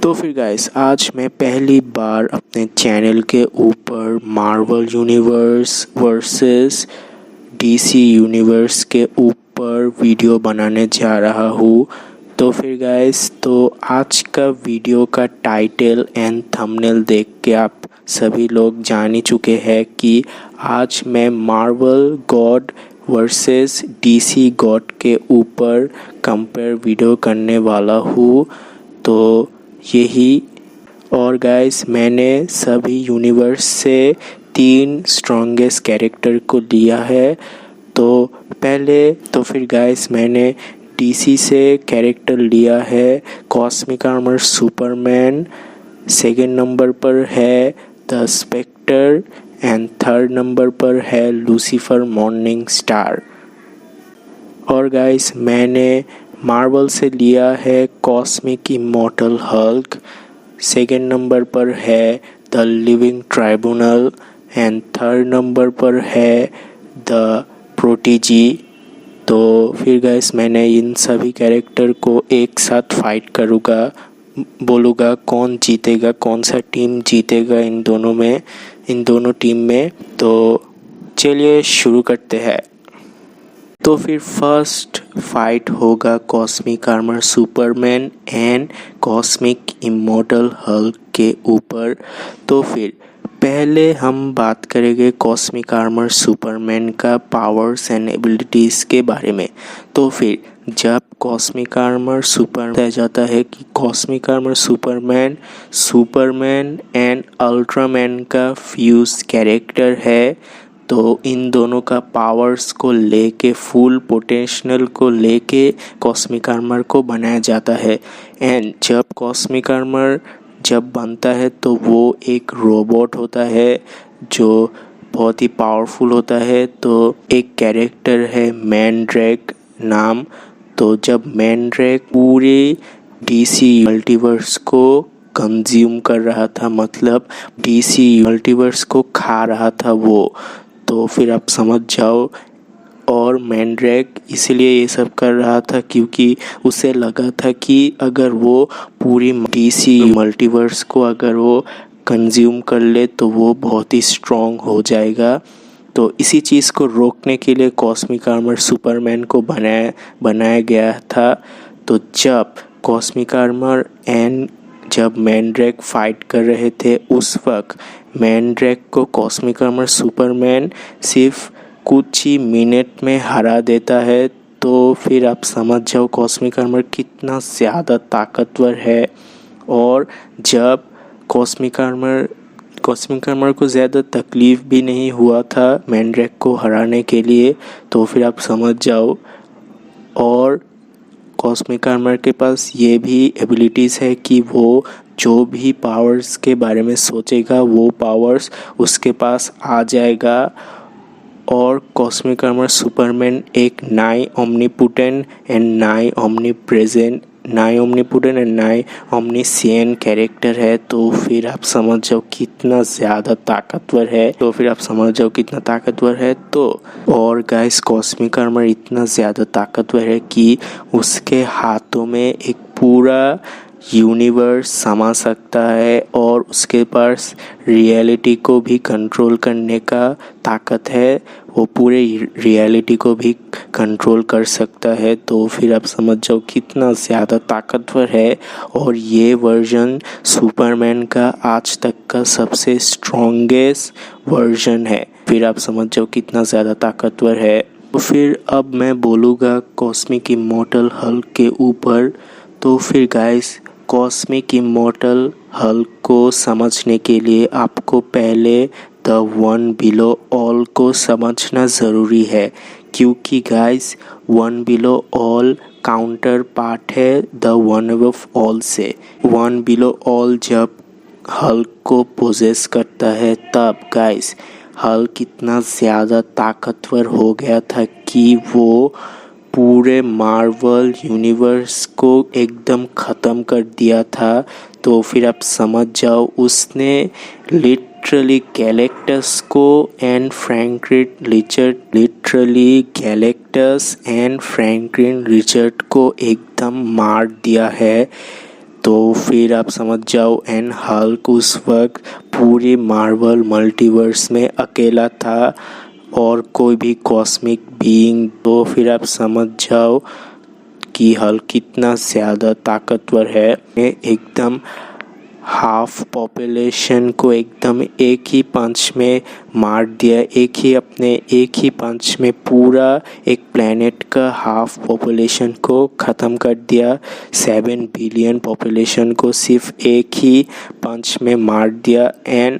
तो फिर गाइस आज मैं पहली बार अपने चैनल के ऊपर Marvel universe versus DC universe के ऊपर वीडियो बनाने जा रहा हूँ। तो फिर गाइस आज का वीडियो का टाइटल एंड थंबनेल देख के आप सभी लोग जान ही चुके हैं कि आज मैं Marvel God versus DC God के ऊपर कंपेयर वीडियो करने वाला हूँ। तो यही और गाइस मैंने सभी यूनिवर्स से 3 स्ट्रॉन्गेस्ट कैरेक्टर को लिया है। तो फिर गाइस मैंने डीसी से कैरेक्टर लिया है cosmic armor Superman, second number पर है the Spectre and third number पर है लूसीफर मॉर्निंग स्टार। और गाइस मैंने मार्वल से लिया है cosmic immortal Hulk, second number पर है the living tribunal and third number पर है द प्रोटीजी। तो फिर गाइस मैंने इन सभी कैरेक्टर को एक साथ फाइट करूँगा, बोलूँगा कौन जीतेगा, कौन सा टीम जीतेगा इन दोनों टीम में। तो चलिए शुरू करते हैं। तो फिर फर्स्ट फाइट होगा cosmic armor Superman and cosmic immortal Hulk के ऊपर। तो फिर पहले हम बात करेंगे कॉस्मिक आर्मर सुपरमैन का पावर्स एंड एबिलिटीज़ के बारे में। तो फिर जब कॉस्मिक आर्मर सुपर बताया जाता है कि cosmic armor Superman and Ultraman का फ्यूज कैरेक्टर है। तो इन दोनों का पावर्स को लेके फुल पोटेंशियल को लेके कॉस्मिक आर्मर को बनाया जाता है। एंड जब कॉस्मिक आर्मर जब बनता है तो वो एक रोबोट होता है जो बहुत ही पावरफुल होता है। तो एक कैरेक्टर है मैनड्रैक नाम। तो जब मैनड्रैक पूरे डीसी मल्टीवर्स को कंज्यूम कर रहा था, मतलब डीसी मल्टीवर्स को खा रहा था वो, तो फिर आप समझ जाओ। और मैनड्रैक इसलिए ये सब कर रहा था क्योंकि उसे लगा था कि अगर वो पूरी डीसी मल्टीवर्स को अगर वो कंज्यूम कर ले तो वो बहुत ही स्ट्रॉन्ग हो जाएगा। तो इसी चीज़ को रोकने के लिए कॉस्मिक आर्मर सुपरमैन को बनाया गया था। तो जब कॉस्मिक आर्मर एंड जब मैनड्रैक फाइट कर रहे थे उस वक्त मैनड्रैक को कॉस्मिक आर्मर सुपरमैन सिर्फ कुछ ही मिनट में हरा देता है। तो फिर आप समझ जाओ कॉस्मिक आर्मर कितना ज़्यादा ताकतवर है। और जब कॉस्मिक आर्मर को ज़्यादा तकलीफ़ भी नहीं हुआ था मैनड्रैक को हराने के लिए, तो फिर आप समझ जाओ। और कॉस्मिक आर्मर के पास ये भी एबिलिटीज़ है कि वो जो भी पावर्स के बारे में सोचेगा वो पावर्स उसके पास आ जाएगा। और कॉस्मिक आर्मर सुपरमैन एक नाई ओमनीपोटेंट एंड नाई ओमनीसियन कैरेक्टर है। तो फिर आप समझ जाओ कितना ज़्यादा ताकतवर है। तो और गाइस कॉस्मिक आर्मर इतना ज़्यादा ताकतवर है कि उसके हाथों में एक पूरा यूनिवर्स समा सकता है और उसके पास रियलिटी को भी कंट्रोल करने का ताकत है। वो पूरे रियलिटी को भी कंट्रोल कर सकता है। तो फिर आप समझ जाओ कितना ज़्यादा ताकतवर है। और ये वर्जन सुपरमैन का आज तक का सबसे स्ट्रॉन्गेस्ट वर्जन है। फिर आप समझ जाओ कितना ज़्यादा ताकतवर है। तो फिर अब मैं बोलूँगा कॉस्मिक इमॉर्टल हल्क के ऊपर। तो फिर गाइस कॉस्मिक इमॉर्टल हल्क को समझने के लिए आपको पहले द वन बिलो ऑल को समझना ज़रूरी है, क्योंकि guys one below all counter part है द वन अबव ऑल से। वन बिलो ऑल जब हल्क को पोजेस करता है तब गाइस हल्क इतना ज़्यादा ताकतवर हो गया था कि वो पूरे मार्वल यूनिवर्स को एकदम ख़त्म कर दिया था। तो फिर आप समझ जाओ उसने literally Galactus and Franklin Richard को एकदम मार दिया है। तो फिर आप समझ जाओ एंड हल्क उस वक्त पूरे मार्वल मल्टीवर्स में अकेला था और कोई भी कॉस्मिक बीइंग। तो फिर आप समझ जाओ कि हल्क कितना ज़्यादा ताकतवर है। एकदम हाफ पॉपुलेशन को एकदम एक ही पंच में मार दिया। एक ही पंच में पूरा एक प्लेनेट का हाफ पॉपुलेशन को ख़त्म कर दिया। 7 बिलियन पॉपुलेशन को सिर्फ एक ही पंच में मार दिया। एंड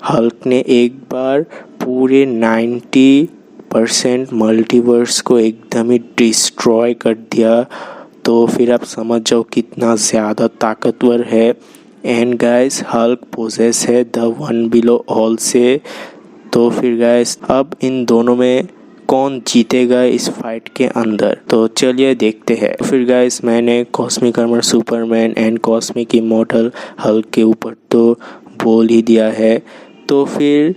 हल्क ने एक बार पूरे 90% मल्टीवर्स को एकदम ही डिस्ट्रॉय कर दिया। तो फिर आप समझ जाओ कितना ज़्यादा ताकतवर है। एंड गाइस हल्क पोजेस है द वन बिलो ऑल से। तो फिर गाइस अब इन दोनों में कौन जीतेगा इस फाइट के अंदर, तो चलिए देखते हैं। फिर गाइस मैंने cosmic armor Superman and cosmic immortal Hulk के ऊपर तो बोल ही दिया है। तो फिर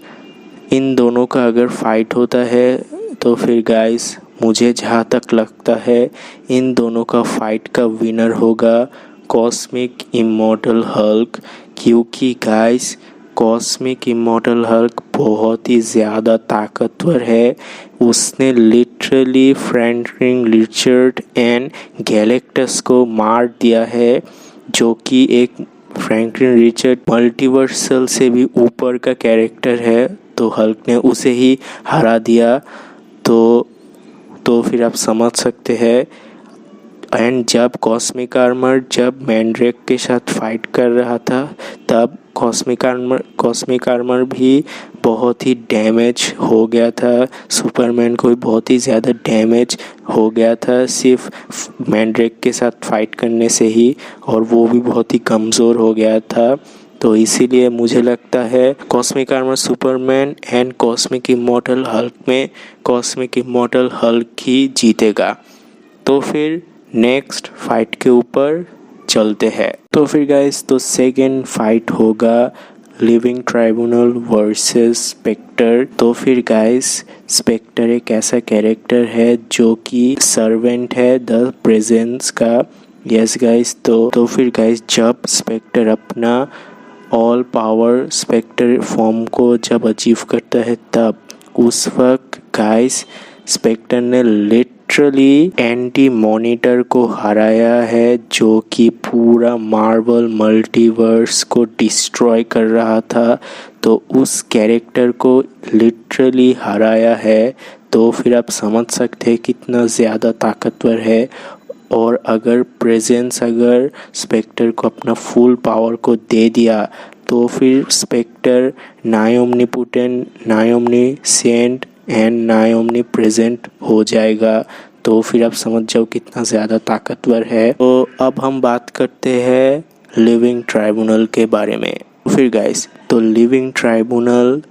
इन दोनों का अगर फाइट होता है तो फिर गाइस मुझे जहाँ तक लगता है इन दोनों का फाइट का विनर होगा कॉस्मिक इमॉर्टल हल्क। क्योंकि गाइस कॉस्मिक इमॉर्टल हल्क बहुत ही ज़्यादा ताकतवर है। उसने literally Franklin Richard and Galactus को मार दिया है, जो कि एक फ्रैंकलिन रिचर्ड मल्टीवर्सल से भी ऊपर का कैरेक्टर है। तो हल्क ने उसे ही हरा दिया। तो फिर आप समझ सकते हैं। एंड जब कॉस्मिक आर्मर जब मैंड्रेक के साथ फाइट कर रहा था तब कॉस्मिक आर्मर भी बहुत ही डैमेज हो गया था। सुपरमैन को भी बहुत ही ज़्यादा डैमेज हो गया था सिर्फ मैंड्रेक के साथ फाइट करने से ही, और वो भी बहुत ही कमज़ोर हो गया था। तो इसीलिए मुझे लगता है cosmic armor Superman and cosmic immortal Hulk में कॉस्मिक इमॉर्टल हल्क ही जीतेगा। तो फिर नेक्स्ट फाइट के ऊपर चलते हैं। तो फिर गाइस तो सेकेंड फाइट होगा लिविंग ट्राइब्यूनल वर्सेस स्पेक्टर। तो फिर गाइस स्पेक्टर एक ऐसा कैरेक्टर है जो कि सर्वेंट है द प्रेजेंस का। यस गाइस तो फिर गाइस जब स्पेक्टर अपना ऑल पावर स्पेक्टर फॉर्म को जब अचीव करता है तब उस वक्त गाइस स्पेक्टर ने लिटरली एंटी मॉनिटर को हराया है, जो कि पूरा मार्वल मल्टीवर्स को डिस्ट्रॉय कर रहा था। तो उस कैरेक्टर को लिटरली हराया है। तो फिर आप समझ सकते हैं कितना ज़्यादा ताकतवर है। और अगर प्रेजेंस अगर स्पेक्टर को अपना फुल पावर को दे दिया तो फिर स्पेक्टर नाई ओमनीपोटेंट, नाई ओमनीसेंट एंड नाई ओमनीप्रेजेंट हो जाएगा। तो फिर आप समझ जाओ कितना ज़्यादा ताकतवर है। तो अब हम बात करते हैं लिविंग ट्राइब्यूनल के बारे में। फिर गाइस तो living tribunal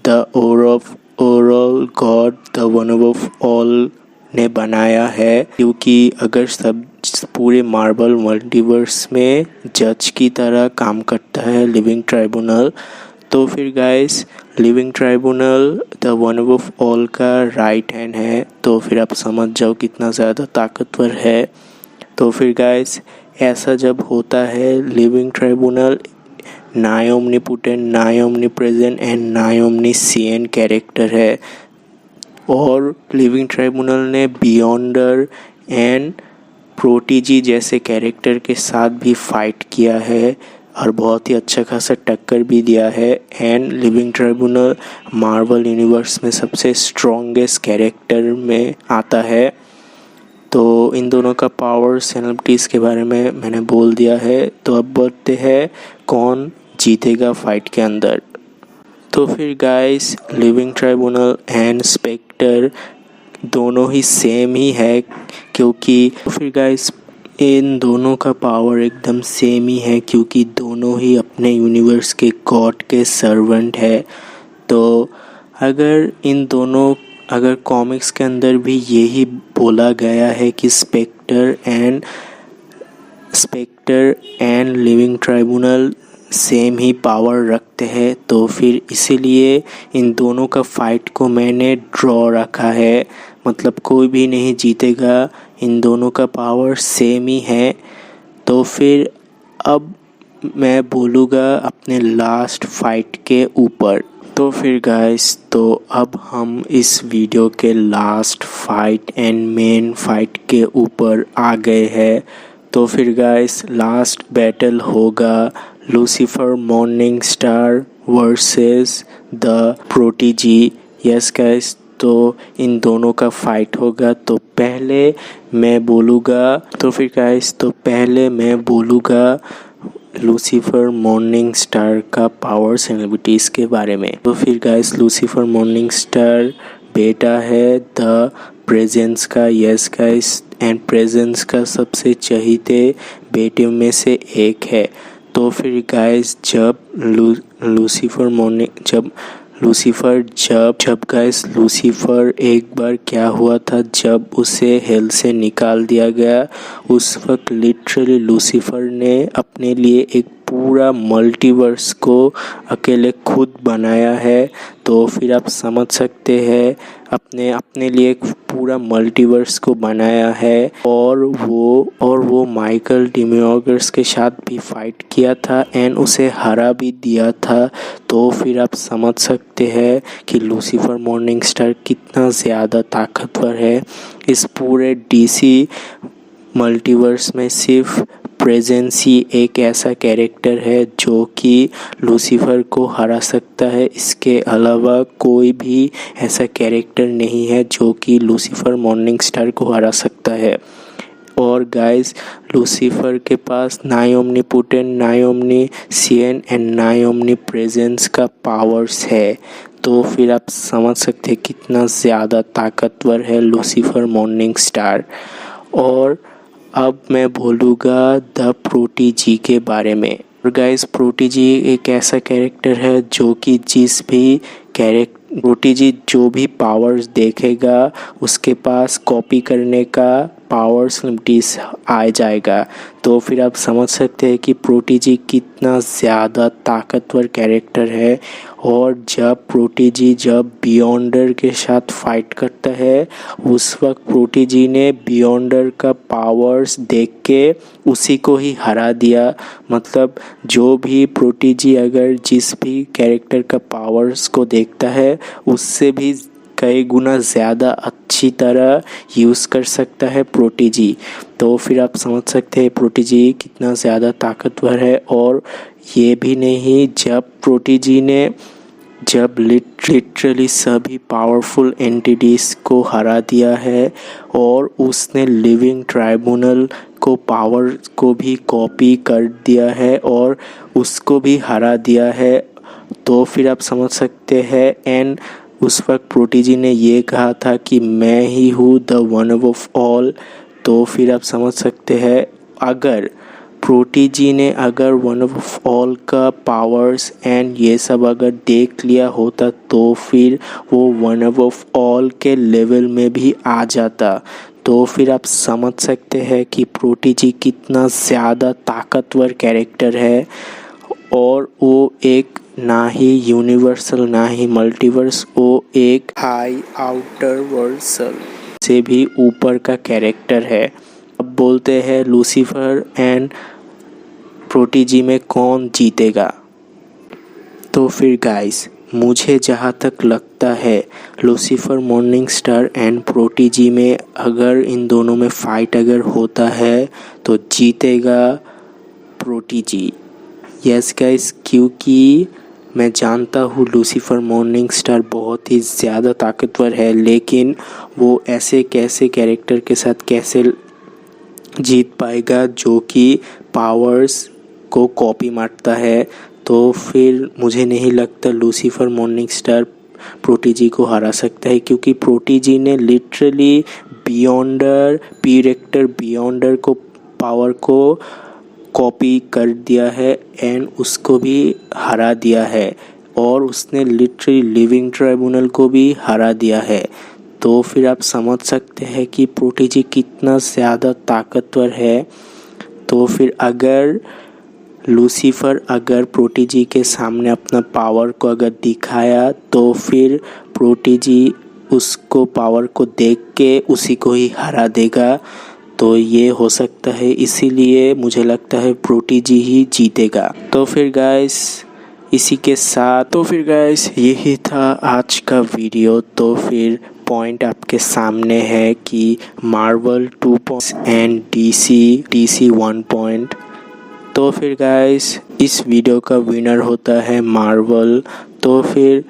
the overall God the one of all ने बनाया है। क्योंकि अगर सब पूरे मार्वल मल्टीवर्स में जज की तरह काम करता है लिविंग ट्राइब्यूनल। तो फिर guys living tribunal the one of all का राइट हैंड है। तो फिर आप समझ जाओ कितना ज़्यादा ताकतवर है। तो फिर गाइस ऐसा जब होता है लिविंग ट्राइब्यूनल नाई ओमनीपोटेंट, नाई ओमनीप्रेजेंट एंड नाई ओमनीसिएंट कैरेक्टर है। और लिविंग ट्राइब्यूनल ने बियॉन्डर एंड प्रोटीजी जैसे कैरेक्टर के साथ भी फाइट किया है और बहुत ही अच्छा खासा टक्कर भी दिया है। And living tribunal Marvel universe में सबसे स्ट्रॉन्गेस्ट कैरेक्टर में आता है। तो इन दोनों का पावर्स एबिलिटीज़ के बारे में मैंने बोल दिया है। तो अब बढ़ते हैं कौन जीतेगा फाइट के अंदर। तो फिर guys living tribunal and Spectre दोनों ही सेम ही है। क्योंकि फिर गाइस इन दोनों का पावर एकदम सेम ही है, क्योंकि दोनों ही अपने यूनिवर्स के गॉड के सर्वेंट है। तो अगर कॉमिक्स के अंदर भी यही बोला गया है कि Spectre and living tribunal same ही पावर रखते हैं, तो फिर इसीलिए इन दोनों का फाइट को मैंने ड्रॉ रखा है। मतलब कोई भी नहीं जीतेगा, इन दोनों का पावर सेम ही है। तो फिर अब मैं बोलूँगा अपने लास्ट फाइट के ऊपर। तो फिर गाइस, तो अब हम इस वीडियो के last fight and main fight के ऊपर आ गए हैं। तो फिर गाइस, लास्ट बैटल होगा Lucifer morning star versus the protege. Yes guys, तो इन दोनों का फाइट होगा। तो पहले मैं बोलूँगा लूसीफर मॉर्निंग स्टार का पावर्स एंड एबिलिटीज़ के बारे में। तो फिर गाइस, लूसीफर मॉर्निंग स्टार बेटा है द प्रेजेंस का। यस गाइस, एंड प्रेजेंस का सबसे चहीते बेटे में से एक है। तो फिर गाइस, जब लूसीफर एक बार क्या हुआ था, जब उसे हेल से निकाल दिया गया, उस वक्त लिटरली लूसीफर ने अपने लिए एक पूरा मल्टीवर्स को अकेले खुद बनाया है। तो फिर आप समझ सकते हैं, अपने लिए एक पूरा मल्टीवर्स को बनाया है। और वो माइकल डेमियोर्गस के साथ भी फाइट किया था एंड उसे हरा भी दिया था। तो फिर आप समझ सकते हैं कि लूसीफर मॉर्निंग स्टार कितना ज़्यादा ताकतवर है। इस पूरे डीसी मल्टीवर्स में सिर्फ प्रेजेंस ही एक ऐसा कैरेक्टर है जो कि लूसीफर को हरा सकता है। इसके अलावा कोई भी ऐसा कैरेक्टर नहीं है जो कि लूसीफर मॉर्निंग स्टार को हरा सकता है। और गाइस, लूसीफर के पास नाई ओमनीपोटेंट, नाई ओमनीसिएंट एंड नाई ओमनीप्रेजेंस का पावर्स है। तो फिर आप समझ सकते हैं कितना ज़्यादा ताकतवर है लूसीफर मॉर्निंग स्टार। और अब मैं बोलूँगा द प्रोटीजी के बारे में। और गाइस, प्रोटीजी एक ऐसा कैरेक्टर है जो कि प्रोटीजी जो भी पावर्स देखेगा उसके पास कॉपी करने का पावर्स लिमिट्स आ जाएगा। तो फिर आप समझ सकते हैं कि प्रोटीजी कितना ज़्यादा ताकतवर कैरेक्टर है। और जब प्रोटीजी बियॉन्डर के साथ फाइट करता है, उस वक्त प्रोटीजी ने बियॉन्डर का पावर्स देख के उसी को ही हरा दिया। मतलब जो भी प्रोटीजी अगर जिस भी कैरेक्टर का पावर्स को देखता है, उससे भी कई गुना ज़्यादा अच्छी तरह यूज़ कर सकता है प्रोटीजी। तो फिर आप समझ सकते हैं प्रोटीजी कितना ज़्यादा ताकतवर है। और ये भी नहीं, जब लिटरली सभी पावरफुल एंटिटीज़ को हरा दिया है और उसने लिविंग ट्राइब्यूनल को पावर को भी कॉपी कर दिया है और उसको भी हरा दिया है। तो फिर आप समझ सकते हैं, एंड उस वक्त प्रोटीजी ने ये कहा था कि मैं ही हूँ द वन ऑफ ऑल। तो फिर आप समझ सकते हैं, अगर प्रोटीजी ने वन ऑफ ऑल का पावर्स एंड ये सब अगर देख लिया होता, तो फिर वो वन ऑफ ऑल के लेवल में भी आ जाता। तो फिर आप समझ सकते हैं कि प्रोटीजी कितना ज़्यादा ताकतवर कैरेक्टर है। और वो एक ना ही यूनिवर्सल ना ही मल्टीवर्स, वो एक हाई आउटर वर्सल से भी ऊपर का कैरेक्टर है। अब बोलते हैं लूसीफर एंड प्रोटीजी में कौन जीतेगा। तो फिर गाइस, मुझे जहाँ तक लगता है लूसीफर मॉर्निंग स्टार एंड प्रोटीजी में अगर इन दोनों में फाइट अगर होता है तो जीतेगा प्रोटीजी। यस गाइस, क्योंकि मैं जानता हूँ लूसीफर मॉर्निंग स्टार बहुत ही ज़्यादा ताकतवर है, लेकिन वो ऐसे कैसे कैरेक्टर के साथ कैसे जीत पाएगा जो कि पावर्स को कॉपी मारता है। तो फिर मुझे नहीं लगता लूसीफर मॉर्निंग स्टार प्रोटीजी को हरा सकता है, क्योंकि प्रोटीजी ने लिटरली बियॉन्डर को पावर को कॉपी कर दिया है एंड उसको भी हरा दिया है। और उसने लिटरली लिविंग ट्राइब्यूनल को भी हरा दिया है। तो फिर आप समझ सकते हैं कि प्रोटीजी कितना ज़्यादा ताकतवर है। तो फिर अगर लूसीफर अगर प्रोटीजी के सामने अपना पावर को अगर दिखाया, तो फिर प्रोटीजी उसको पावर को देख के उसी को ही हरा देगा। तो ये हो सकता है, इसीलिए मुझे लगता है प्रोटीजी ही जीतेगा। तो फिर गाइस इसी के साथ यही था आज का वीडियो। तो फिर पॉइंट आपके सामने है कि Marvel 2 points and DC 1 point. तो फिर गाइस इस वीडियो का विनर होता है मार्वल। तो फिर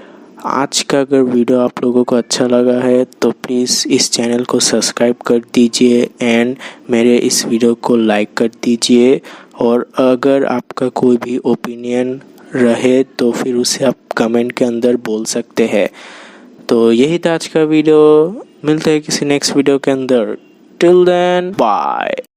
आज का अगर वीडियो आप लोगों को अच्छा लगा है तो प्लीज़ इस चैनल को सब्सक्राइब कर दीजिए एंड मेरे इस वीडियो को लाइक कर दीजिए। और अगर आपका कोई भी ओपिनियन रहे तो फिर उसे आप कमेंट के अंदर बोल सकते हैं। तो यही था आज का वीडियो, मिलते हैं किसी नेक्स्ट वीडियो के अंदर। Till then bye.